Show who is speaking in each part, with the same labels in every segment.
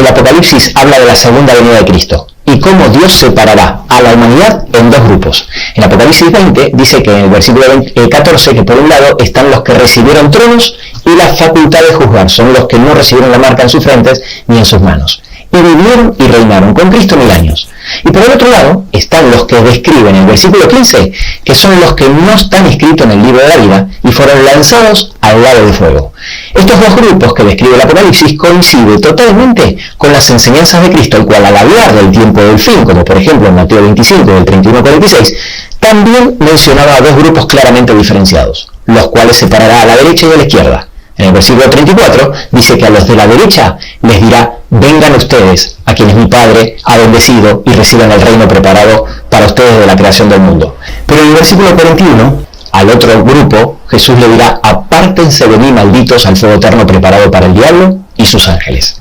Speaker 1: el Apocalipsis habla de la segunda venida de Cristo y cómo Dios separará a la humanidad en dos grupos. En Apocalipsis 20 dice que en el versículo 14 que por un lado están los que recibieron tronos y la facultad de juzgar, son los que no recibieron la marca en sus frentes ni en sus manos, y vivieron y reinaron con Cristo 1000 años. Y por el otro lado están los que describen en el versículo 15, que son los que no están escritos en el libro de la vida y fueron lanzados al lago de fuego. Estos dos grupos que describe el Apocalipsis coinciden totalmente con las enseñanzas de Cristo, el cual al hablar del tiempo del fin, como por ejemplo en Mateo 25, del 31 al 46, también mencionaba a dos grupos claramente diferenciados, los cuales separará a la derecha y a la izquierda. En el versículo 34 dice que a los de la derecha les dirá: vengan ustedes, a quienes mi Padre ha bendecido, y reciban el reino preparado para ustedes de la creación del mundo. Pero en el versículo 41, al otro grupo, Jesús le dirá: apártense de mí, malditos, al fuego eterno preparado para el diablo y sus ángeles.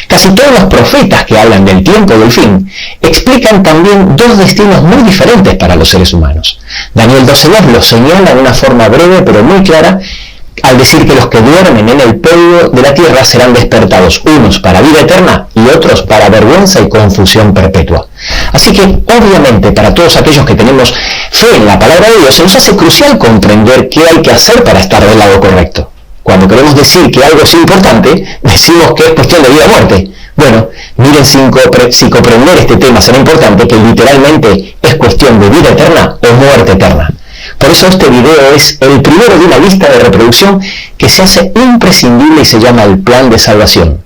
Speaker 1: Casi todos los profetas que hablan del tiempo del fin explican también dos destinos muy diferentes para los seres humanos. Daniel 12:2 lo señala de una forma breve pero muy clara, al decir que los que duermen en el polvo de la tierra serán despertados, unos para vida eterna y otros para vergüenza y confusión perpetua. Así que, obviamente, para todos aquellos que tenemos fe en la palabra de Dios, se nos hace crucial comprender qué hay que hacer para estar del lado correcto. Cuando queremos decir que algo es importante, decimos que es cuestión de vida o muerte. Bueno, miren si comprender este tema será importante, que literalmente es cuestión de vida eterna o muerte eterna. Por eso este video es el primero de una lista de reproducción que se hace imprescindible y se llama el Plan de Salvación.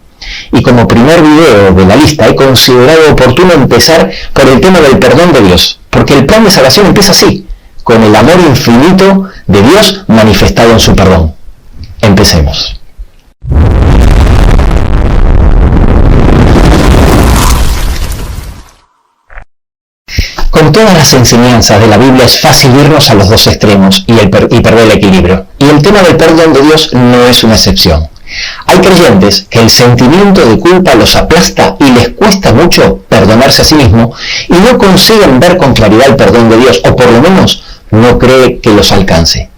Speaker 1: Y como primer video de la lista he considerado oportuno empezar por el tema del perdón de Dios, porque el Plan de Salvación empieza así, con el amor infinito de Dios manifestado en su perdón. Empecemos. Con todas las enseñanzas de la Biblia es fácil irnos a los dos extremos y perder el equilibrio. Y el tema del perdón de Dios no es una excepción. Hay creyentes que el sentimiento de culpa los aplasta y les cuesta mucho perdonarse a sí mismos y no consiguen ver con claridad el perdón de Dios, o por lo menos no cree que los alcance.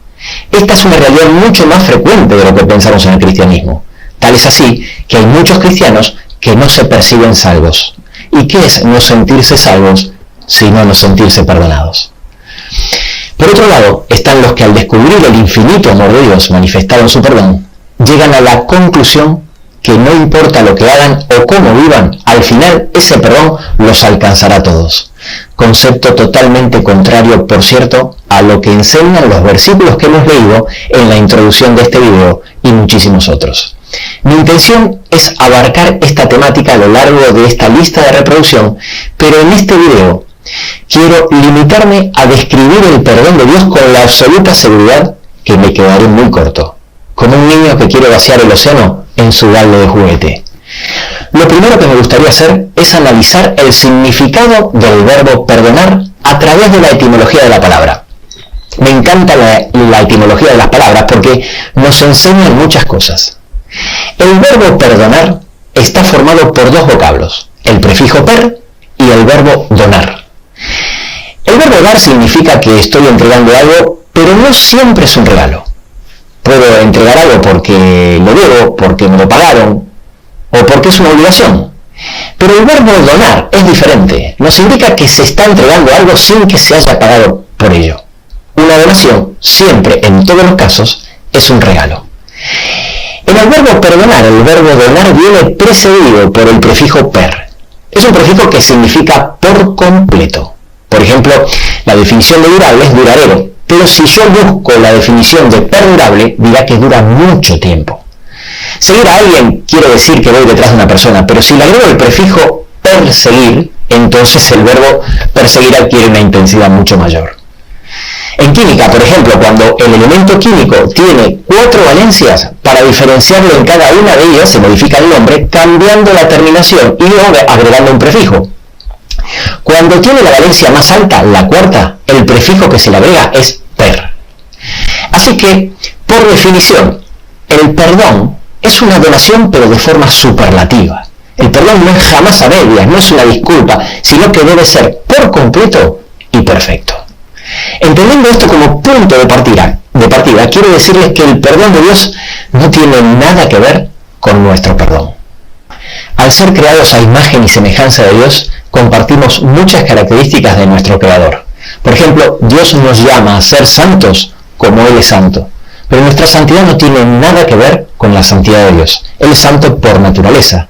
Speaker 1: Esta es una realidad mucho más frecuente de lo que pensamos en el cristianismo. Tal es así que hay muchos cristianos que no se perciben salvos. ¿Y qué es no sentirse salvos sino no sentirse perdonados? Por otro lado, están los que al descubrir el infinito amor de Dios manifestado en su perdón, llegan a la conclusión que no importa lo que hagan o cómo vivan, al final ese perdón los alcanzará a todos. Concepto totalmente contrario, por cierto, a lo que enseñan los versículos que hemos leído en la introducción de este video y muchísimos otros. Mi intención es abarcar esta temática a lo largo de esta lista de reproducción, pero en este video quiero limitarme a describir el perdón de Dios con la absoluta seguridad que me quedaré muy corto, como un niño que quiere vaciar el océano en su balde de juguete. Lo primero que me gustaría hacer es analizar el significado del verbo perdonar a través de la etimología de la palabra. Me encanta la etimología de las palabras porque nos enseñan muchas cosas. El verbo perdonar está formado por dos vocablos, el prefijo per y el verbo donar. El verbo dar significa que estoy entregando algo, pero no siempre es un regalo. Puedo entregar algo porque lo debo, porque me lo pagaron, o porque es una obligación. Pero el verbo donar es diferente. Nos indica que se está entregando algo sin que se haya pagado por ello. Una donación, siempre, en todos los casos, es un regalo. En el verbo perdonar, el verbo donar viene precedido por el prefijo per. Es un prefijo que significa por completo. Por ejemplo, la definición de durable es duradero, pero si yo busco la definición de perdurable, dirá que dura mucho tiempo. Seguir a alguien quiere decir que voy detrás de una persona, pero si le agrego el prefijo perseguir, entonces el verbo perseguir adquiere una intensidad mucho mayor. En química, por ejemplo, cuando el elemento químico tiene 4 valencias, para diferenciarlo en cada una de ellas se modifica el nombre cambiando la terminación y luego agregando un prefijo. Cuando tiene la valencia más alta, la cuarta, el prefijo que se le agrega es per. Así que, por definición, el perdón es una donación pero de forma superlativa. El perdón no es jamás a medias, no es una disculpa, sino que debe ser por completo y perfecto. Entendiendo esto como punto de partida, quiero decirles que el perdón de Dios no tiene nada que ver con nuestro perdón. Al ser creados a imagen y semejanza de Dios, compartimos muchas características de nuestro Creador. Por ejemplo, Dios nos llama a ser santos como Él es santo. Pero nuestra santidad no tiene nada que ver con la santidad de Dios. Él es santo por naturaleza.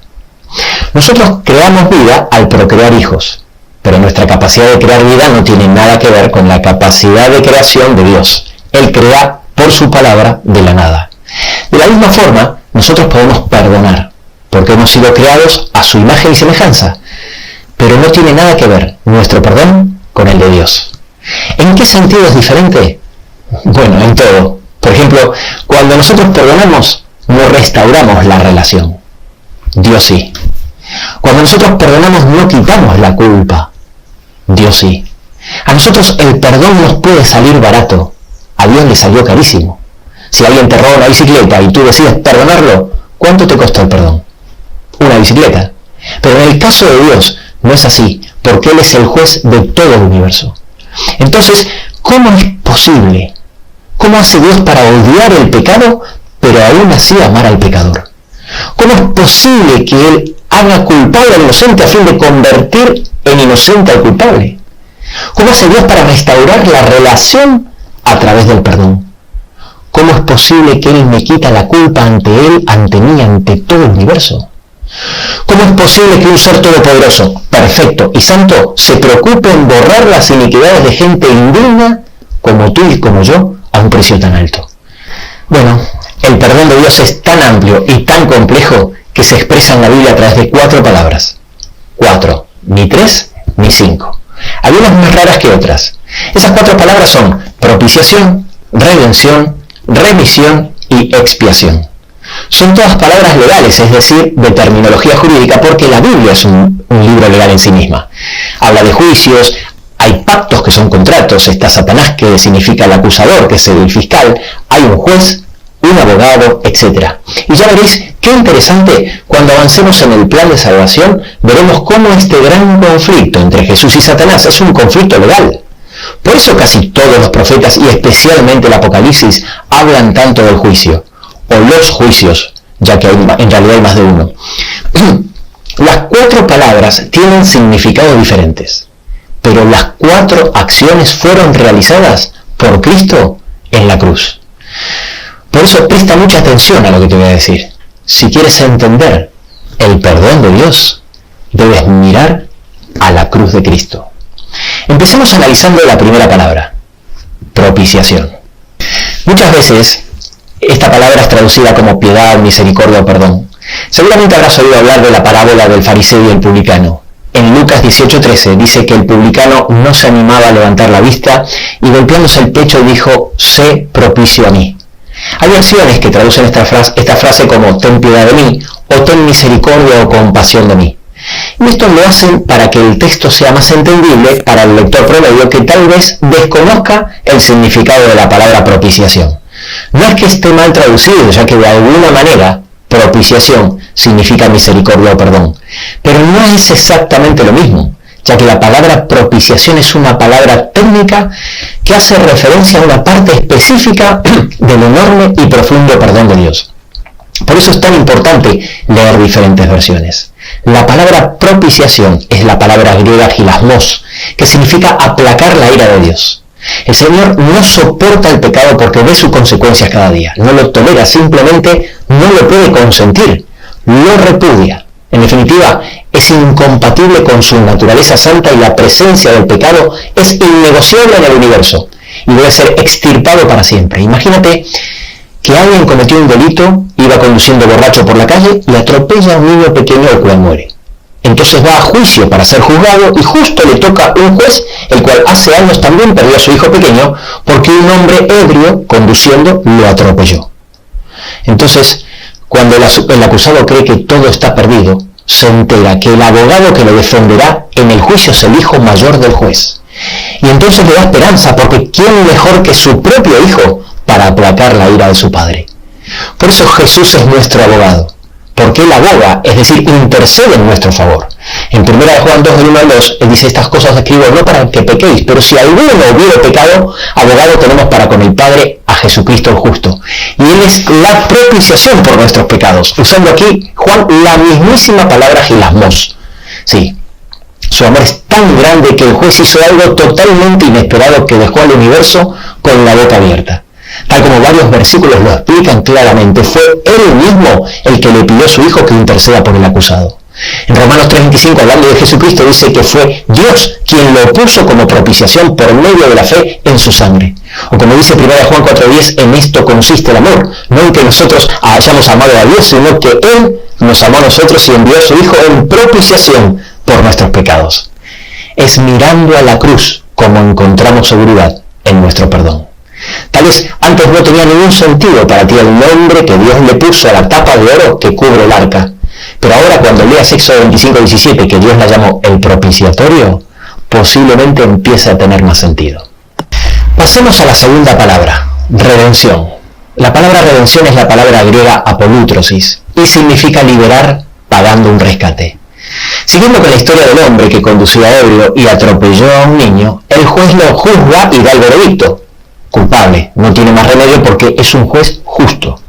Speaker 1: Nosotros creamos vida al procrear hijos, pero nuestra capacidad de crear vida no tiene nada que ver con la capacidad de creación de Dios. Él crea por su palabra de la nada. De la misma forma, nosotros podemos perdonar, porque hemos sido creados a su imagen y semejanza, pero no tiene nada que ver nuestro perdón con el de Dios. ¿En qué sentido es diferente? Bueno, en todo. Por ejemplo, cuando nosotros perdonamos, no restauramos la relación. Dios sí. Cuando nosotros perdonamos, no quitamos la culpa. Dios sí. A nosotros el perdón nos puede salir barato. A Dios le salió carísimo. Si alguien te roba una bicicleta y tú decides perdonarlo, ¿cuánto te costó el perdón? Una bicicleta. Pero en el caso de Dios no es así, porque Él es el juez de todo el universo. Entonces, ¿cómo es posible? ¿Cómo hace Dios para odiar el pecado, pero aún así amar al pecador? ¿Cómo es posible que Él haga culpable al inocente a fin de convertir en inocente al culpable? ¿Cómo hace Dios para restaurar la relación a través del perdón? ¿Cómo es posible que Él me quita la culpa ante Él, ante mí, ante todo el universo? ¿Cómo es posible que un ser todopoderoso, perfecto y santo se preocupe en borrar las iniquidades de gente indigna como tú y como yo a un precio tan alto? Bueno, el perdón de Dios es tan amplio y tan complejo que se expresa en la Biblia a través de 4 palabras. 4, ni 3, ni 5. Algunas más raras que otras. Esas 4 palabras son propiciación, redención, remisión y expiación. Son todas palabras legales, es decir, de terminología jurídica, porque la Biblia es un libro legal en sí misma. Habla de juicios, hay pactos que son contratos, está Satanás, que significa el acusador, que es el fiscal, hay un juez, un abogado, etc. Y ya veréis qué interesante, cuando avancemos en el plan de salvación, veremos cómo este gran conflicto entre Jesús y Satanás es un conflicto legal. Por eso casi todos los profetas, y especialmente el Apocalipsis, hablan tanto del juicio, o los juicios, ya que en realidad hay más de uno. Las 4 palabras tienen significados diferentes, pero las 4 acciones fueron realizadas por Cristo en la cruz. Por eso presta mucha atención a lo que te voy a decir. Si quieres entender el perdón de Dios, debes mirar a la cruz de Cristo. Empecemos analizando la primera palabra, propiciación. Muchas veces esta palabra es traducida como piedad, misericordia o perdón. Seguramente habrás oído hablar de la parábola del fariseo y el publicano. En Lucas 18:13 dice que el publicano no se animaba a levantar la vista y golpeándose el pecho dijo, sé propicio a mí. Hay versiones que traducen esta frase como ten piedad de mí o ten misericordia o compasión de mí. Y esto lo hacen para que el texto sea más entendible para el lector promedio que tal vez desconozca el significado de la palabra propiciación. No es que esté mal traducido, ya que de alguna manera propiciación significa misericordia o perdón, pero no es exactamente lo mismo, ya que la palabra propiciación es una palabra técnica que hace referencia a una parte específica del enorme y profundo perdón de Dios. Por eso es tan importante leer diferentes versiones. La palabra propiciación es la palabra griega hilasmos, que significa aplacar la ira de Dios. El Señor no soporta el pecado porque ve sus consecuencias cada día. No lo tolera, simplemente no lo puede consentir. Lo repudia. En definitiva, es incompatible con su naturaleza santa y la presencia del pecado es innegociable en el universo y debe ser extirpado para siempre. Imagínate que alguien cometió un delito, iba conduciendo borracho por la calle y atropella a un niño pequeño el cual muere. Entonces va a juicio para ser juzgado y justo le toca un juez, el cual hace años también perdió a su hijo pequeño porque un hombre ebrio conduciendo lo atropelló. Entonces, cuando el acusado cree que todo está perdido, se entera que el abogado que lo defenderá en el juicio es el hijo mayor del juez. Y entonces le da esperanza, porque ¿quién mejor que su propio hijo para aplacar la ira de su padre? Por eso Jesús es nuestro abogado, porque Él aboga, es decir, intercede en nuestro favor. En 1 Juan 2, del 1 al 2, Él dice, estas cosas escribo no para que pequéis, pero si alguno hubiere pecado, abogado tenemos para con el Padre a Jesucristo el justo. Y Él es la propiciación por nuestros pecados. Usando aquí, Juan, la mismísima palabra hilasmos. Sí, su amor es tan grande que el juez hizo algo totalmente inesperado que dejó al universo con la boca abierta. Tal como varios versículos lo explican claramente, fue Él mismo el que le pidió a su Hijo que interceda por el acusado. En Romanos 3:25, hablando de Jesucristo, dice que fue Dios quien lo puso como propiciación por medio de la fe en su sangre. O como dice 1 Juan 4:10, en esto consiste el amor, no en que nosotros hayamos amado a Dios, sino que Él nos amó a nosotros y envió a su Hijo en propiciación por nuestros pecados. Es mirando a la cruz como encontramos seguridad en nuestro perdón. Tal vez antes no tenía ningún sentido para ti el nombre que Dios le puso a la tapa de oro que cubre el arca. Pero ahora cuando leas Éxodo 25:17, que Dios la llamó el propiciatorio, posiblemente empiece a tener más sentido. Pasemos a la segunda palabra, redención. La palabra redención es la palabra griega apolútrosis y significa liberar pagando un rescate. Siguiendo con la historia del hombre que conducía ebrio y atropelló a un niño, el juez lo juzga y da el veredicto. Culpable, no tiene más remedio porque es un juez justo.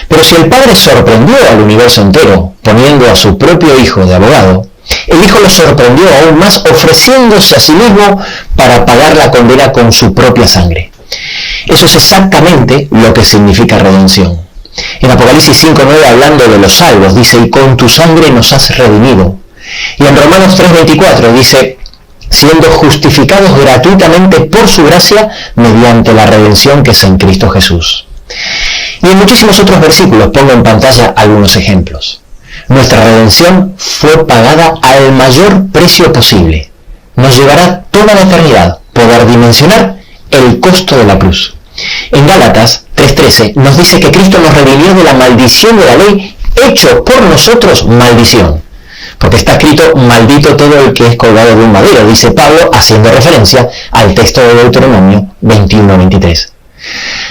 Speaker 1: Pero si el padre sorprendió al universo entero, poniendo a su propio hijo de abogado, el hijo lo sorprendió aún más ofreciéndose a sí mismo para pagar la condena con su propia sangre. Eso es exactamente lo que significa redención. En Apocalipsis 5:9, hablando de los salvos, dice, y con tu sangre nos has redimido. Y en Romanos 3:24 dice, siendo justificados gratuitamente por su gracia mediante la redención que es en Cristo Jesús. Y en muchísimos otros versículos pongo en pantalla algunos ejemplos. Nuestra redención fue pagada al mayor precio posible. Nos llevará toda la eternidad poder dimensionar el costo de la cruz. En Gálatas 3:13 nos dice que Cristo nos redimió de la maldición de la ley, hecho por nosotros maldición. Porque está escrito, maldito todo el que es colgado de un madero, dice Pablo, haciendo referencia al texto de Deuteronomio 21:23.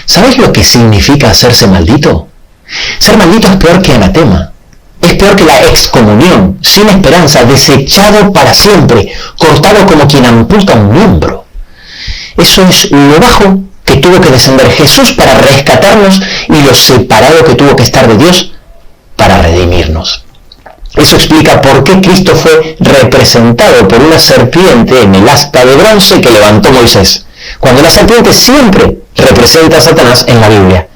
Speaker 1: ¿Sabes lo que significa hacerse maldito? Ser maldito es peor que anatema. Es peor que la excomunión, sin esperanza, desechado para siempre, cortado como quien amputa un miembro. Eso es lo bajo que tuvo que descender Jesús para rescatarnos y lo separado que tuvo que estar de Dios para redimirnos. Eso explica por qué Cristo fue representado por una serpiente en el asta de bronce que levantó Moisés, cuando la serpiente siempre representa a Satanás en la Biblia.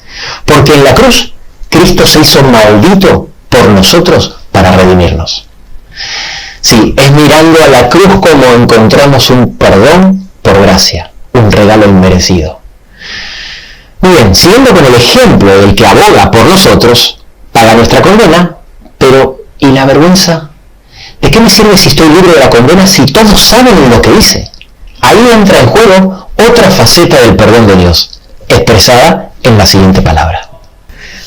Speaker 1: Porque en la cruz, Cristo se hizo maldito por nosotros para redimirnos. Sí, es mirando a la cruz como encontramos un perdón por gracia, un regalo inmerecido. Muy bien, siguiendo con el ejemplo del que aboga por nosotros, paga nuestra condena, pero ¿y la vergüenza? ¿De qué me sirve si estoy libre de la condena si todos saben lo que hice? Ahí entra en juego otra faceta del perdón de Dios, expresada en la siguiente palabra.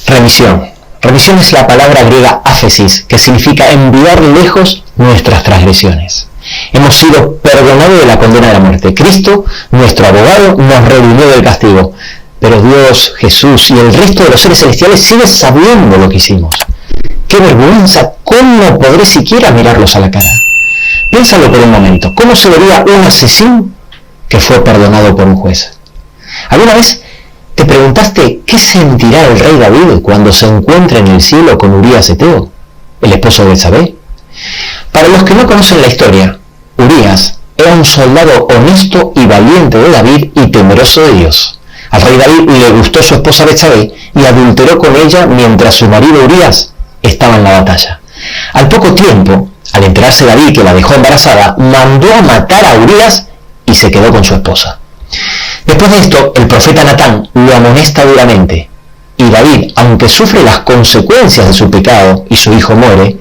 Speaker 1: Remisión. Remisión es la palabra griega áfesis, que significa enviar lejos nuestras transgresiones. Hemos sido perdonados de la condena de la muerte. Cristo, nuestro abogado, nos redimió del castigo. Pero Dios, Jesús y el resto de los seres celestiales siguen sabiendo lo que hicimos. ¡Qué vergüenza! ¿Cómo podré siquiera mirarlos a la cara? Piénsalo por un momento. ¿Cómo se vería un asesino que fue perdonado por un juez? ¿Alguna vez te preguntaste qué sentirá el rey David cuando se encuentra en el cielo con Urías Eteo, el esposo de Betsabé? Para los que no conocen la historia, Urías era un soldado honesto y valiente de David y temeroso de Dios. Al rey David le gustó su esposa Betsabé y adulteró con ella mientras su marido Urías estaba en la batalla. Al poco tiempo, al enterarse David que la dejó embarazada, mandó a matar a Urías y se quedó con su esposa. Después de esto, el profeta Natán lo amonesta duramente, y David, aunque sufre las consecuencias de su pecado y su hijo muere,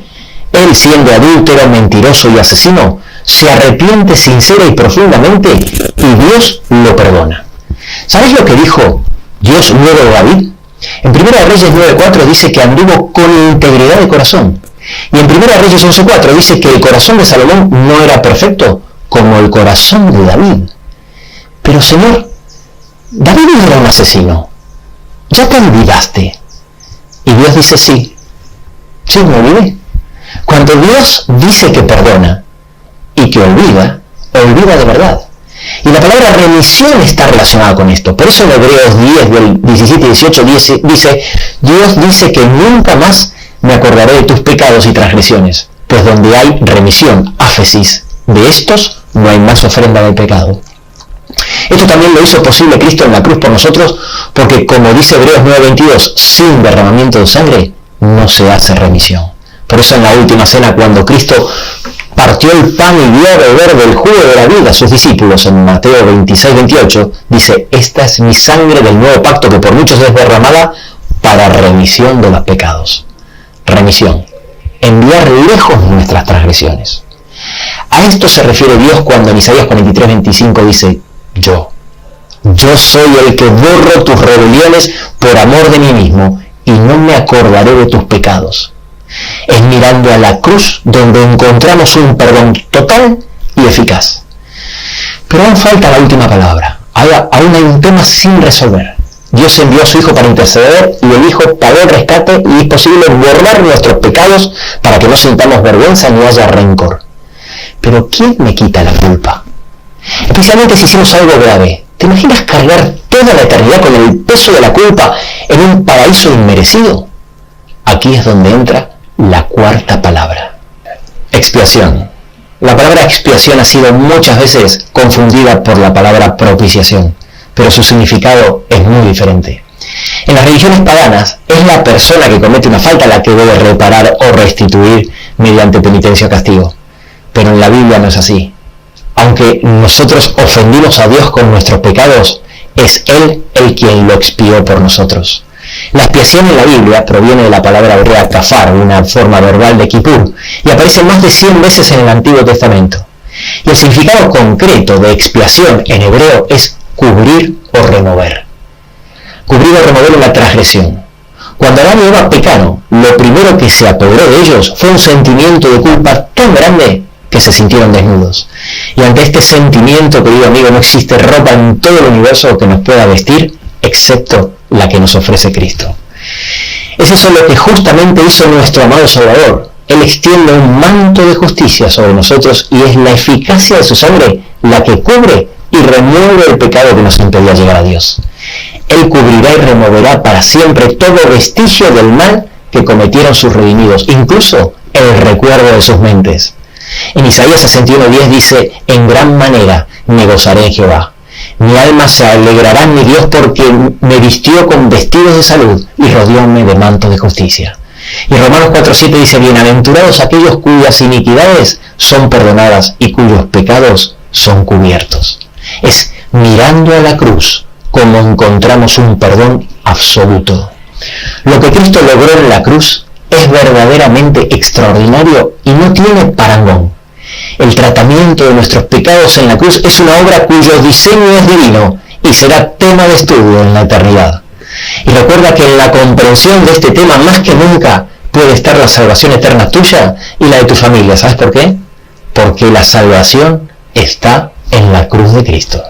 Speaker 1: él, siendo adúltero, mentiroso y asesino, se arrepiente sincera y profundamente y Dios lo perdona. ¿Sabes lo que dijo Dios luego de David? En 1 Reyes 9:4 dice que anduvo con integridad de corazón. Y en 1 Reyes 11:4 dice que el corazón de Salomón no era perfecto como el corazón de David. Pero Señor, David no era un asesino. ¿Ya te olvidaste? Y Dios dice sí. Sí, me olvidé. Cuando Dios dice que perdona y que olvida, olvida de verdad. Y la palabra remisión está relacionada con esto. Por eso en Hebreos 10, del 17 y 18 dice, Dios dice que nunca más me acordaré de tus pecados y transgresiones, pues donde hay remisión, áfesis, de estos no hay más ofrenda del pecado. Esto también lo hizo posible Cristo en la cruz por nosotros, porque como dice Hebreos 9:22, sin derramamiento de sangre no se hace remisión. Por eso en la última cena, cuando Cristo partió el pan y dio a beber del jugo de la vida a sus discípulos, en Mateo 26:28, dice, esta es mi sangre del nuevo pacto que por muchos es derramada para remisión de los pecados. Remisión. Enviar lejos nuestras transgresiones. A esto se refiere Dios cuando en Isaías 43:25 dice, yo soy el que borro tus rebeliones por amor de mí mismo y no me acordaré de tus pecados. Es mirando a la cruz donde encontramos un perdón total y eficaz. Pero aún falta la última palabra. Aún hay un tema sin resolver. Dios envió a su Hijo para interceder y el Hijo pagó el rescate y es posible borrar nuestros pecados para que no sintamos vergüenza ni haya rencor. Pero ¿quién me quita la culpa? Especialmente si hicimos algo grave. ¿Te imaginas cargar toda la eternidad con el peso de la culpa en un paraíso inmerecido? Aquí es donde entra la cuarta palabra. Expiación. La palabra expiación ha sido muchas veces confundida por la palabra propiciación, pero su significado es muy diferente. En las religiones paganas es la persona que comete una falta la que debe reparar o restituir mediante penitencia o castigo. Pero en la Biblia no es así. Aunque nosotros ofendimos a Dios con nuestros pecados, es Él el quien lo expió por nosotros. La expiación en la Biblia proviene de la palabra hebrea kafar, una forma verbal de Kippur, y aparece más de 100 veces en el Antiguo Testamento. Y el significado concreto de expiación en hebreo es cubrir o remover. Cubrir o remover una transgresión. Cuando Adán y Eva pecaron, lo primero que se apoderó de ellos fue un sentimiento de culpa tan grande que se sintieron desnudos. Y ante este sentimiento, querido amigo, no existe ropa en todo el universo que nos pueda vestir, excepto la que nos ofrece Cristo. Es eso lo que justamente hizo nuestro amado Salvador. Él extiende un manto de justicia sobre nosotros y es la eficacia de su sangre la que cubre y remueve el pecado que nos impedía llegar a Dios. Él cubrirá y removerá para siempre todo vestigio del mal que cometieron sus redimidos, incluso el recuerdo de sus mentes. En Isaías 61:10 dice, en gran manera me gozaré en Jehová. Mi alma se alegrará en mi Dios porque me vistió con vestidos de salud y rodeóme de mantos de justicia. Y Romanos 4:7 dice, bienaventurados aquellos cuyas iniquidades son perdonadas y cuyos pecados son cubiertos. Es mirando a la cruz como encontramos un perdón absoluto. Lo que Cristo logró en la cruz es verdaderamente extraordinario y no tiene parangón. El tratamiento de nuestros pecados en la cruz es una obra cuyo diseño es divino y será tema de estudio en la eternidad. Y recuerda que en la comprensión de este tema más que nunca puede estar la salvación eterna tuya y la de tu familia. ¿Sabes por qué? Porque la salvación está en la cruz de Cristo.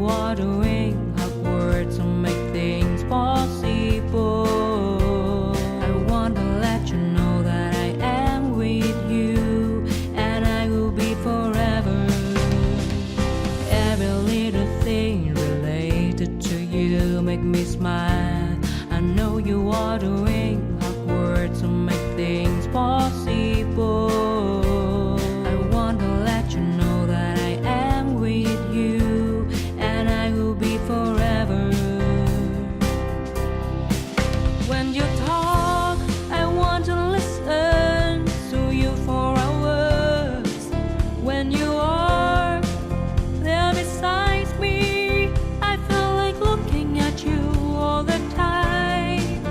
Speaker 2: you are doing hard work to make things possible. I want to let you know that I am with you, and I will be forever. Every little thing related to you make me smile. I know you are doing hard work to make things possible. I want to let you know that I am with you, and I will be forever. When you talk, I want to listen to you for hours. When you are there beside me, I feel like looking at you all the time.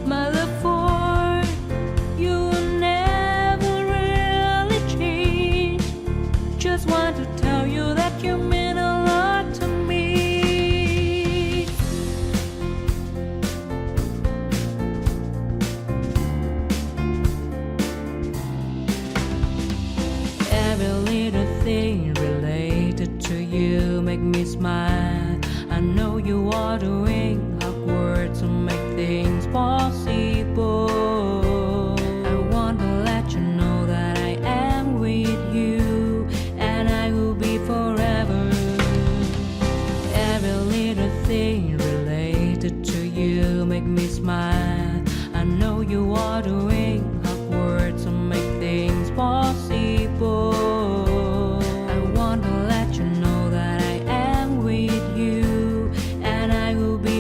Speaker 2: My love for you will never really change. Just want to tell you that you mean a lot to me. Every little thing related to you make me smile. I know you are doing hard work to make things possible. I want to let you know that I am with you, and I will be forever. Every little thing related to you make me smile. I know you are doing hard work to make things possible. I want to let you know that I am with you, and I will be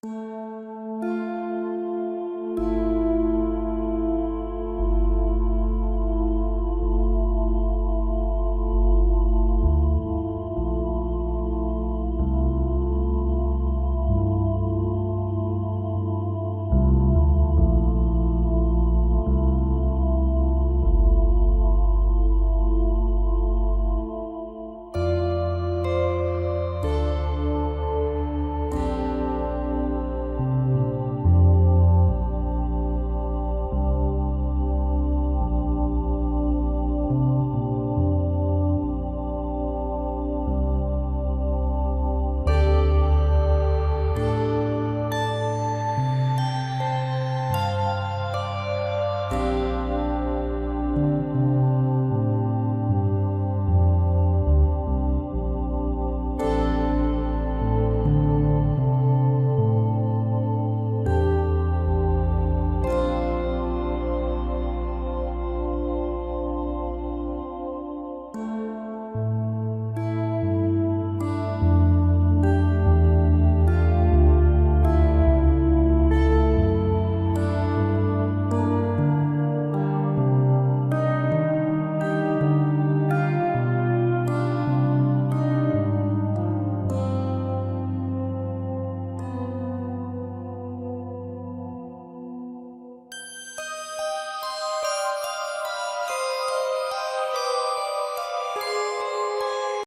Speaker 2: Thank